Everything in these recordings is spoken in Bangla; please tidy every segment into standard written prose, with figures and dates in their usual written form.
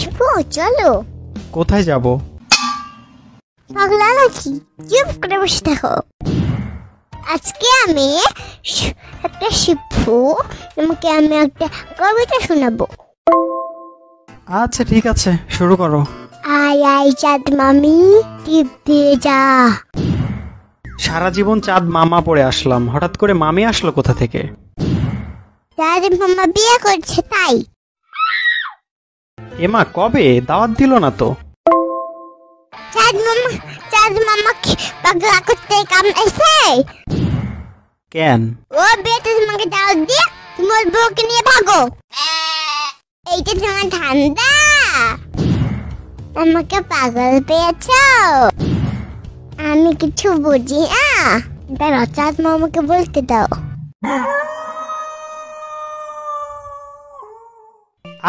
শিপু চলো। কোথায় যাব? পাগলা নাকি, চুপ করে বসে থাকো। আজকে আমি একটা শিপু, তোমাকে আমি একটা কবিতা শোনাবো। আচ্ছা ঠিক আছে, শুরু করো। আয় আয় চাঁদ মামি টিপ দিয়ে যা। সারা জীবন চাঁদ মামা পড়ে আসলাম, হঠাৎ করে মামি আসলো কোথা থেকে? চাঁদ মামা বিয়ে করছে তাই। এমা কবে? দাওয়াত দিল না তো। চাঁদ মামা পাগলা করতে কামড়াইছে। কেন? ও বেটা তোমাকে দাওয়াত দিয়ে তোমার বউকে নিয়ে ভাগো। এইটা তোমার ঠান্ডা, আমাকে পাগল পেয়েছ? আমি কিছু বুঝি না। দাঁড়াও, চাঁদ মামাকে বলতে দাও।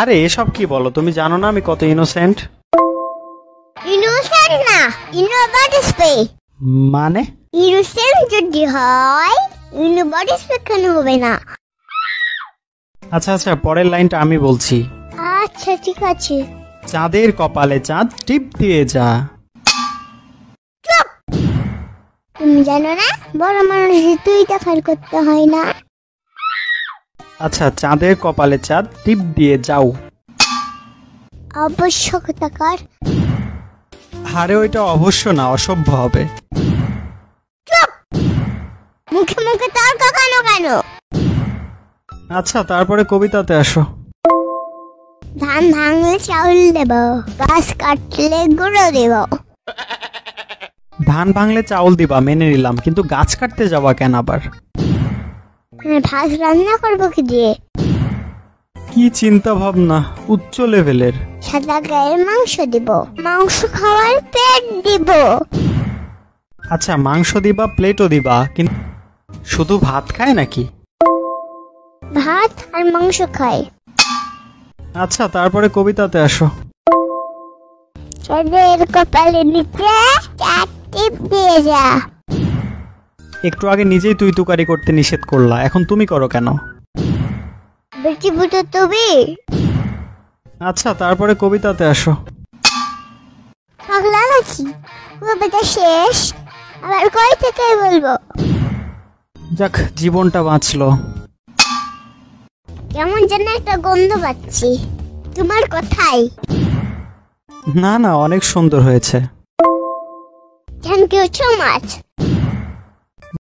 আরে এসব কি বলো, তুমি জানো না আমি কত ইনোসেন্ট? ইনোসেন্ট না, ইনোবাডিসপে। মানে? ইনোসেন্ট যদি হয় ইনোবাডিসপে কেন হবে না? আচ্ছা আচ্ছা, পরের লাইনটা আমি বলছি। আচ্ছা ঠিক আছে। চাঁদের কপালে চাঁদ টিপ দিয়ে যা। চুপ! তুমি জানো না বড় মানুষের তুই দেখার করতে হয় না। আচ্ছা, চাঁদের কপালে চাঁদ টিপ দিয়ে যাও। আবশ্যকতাকার। আরে ওইটা অবশ্য না, অসভ্য হবে। চুপ! মুখে মুখে তর্ক কেন কেন? আচ্ছা তারপরে কবিতাতে আসো। ধান ভাঙলে চাউল দেব, গাছ কাটলে গুঁড়ো দেব। ধান ভাঙলে চাউল দিবা মেনে নিলাম, কিন্তু গাছ কাটতে যাওয়া কেন আবার? ভাত রান্না করবো কি দিয়ে? কি চিন্তা ভাবনা, উচ্চ লেভেলের। সাদা গায়ের মাংস দিব, মাংস খাওয়ার পেট দিব। আচ্ছা মাংস দিবা, প্লেটও দিবা, কিন্তু শুধু ভাত খায় নাকি? ভাত আর মাংস খায়। আচ্ছা তারপরে কবিতাতে আসো। চাঁদের কপালে নিচে চাঁদ টিপ দিয়ে যা। একটু আগে নিজেই তুই তুকারি করতে নিষেধ করলা, এখন তুমি করো কেন? বেটি বুটো তুমি। আচ্ছা তারপরে কবিতাতে আসো। পাগলা নাকি, কবিতা শেষ, আবার কই থেকে বলবো? যাক, জীবনটা বাঁচলো। কেমন যেন একটা গন্ধ পাচ্ছি, তোমার কথাই। না না, অনেক সুন্দর হয়েছে। Thank you so much.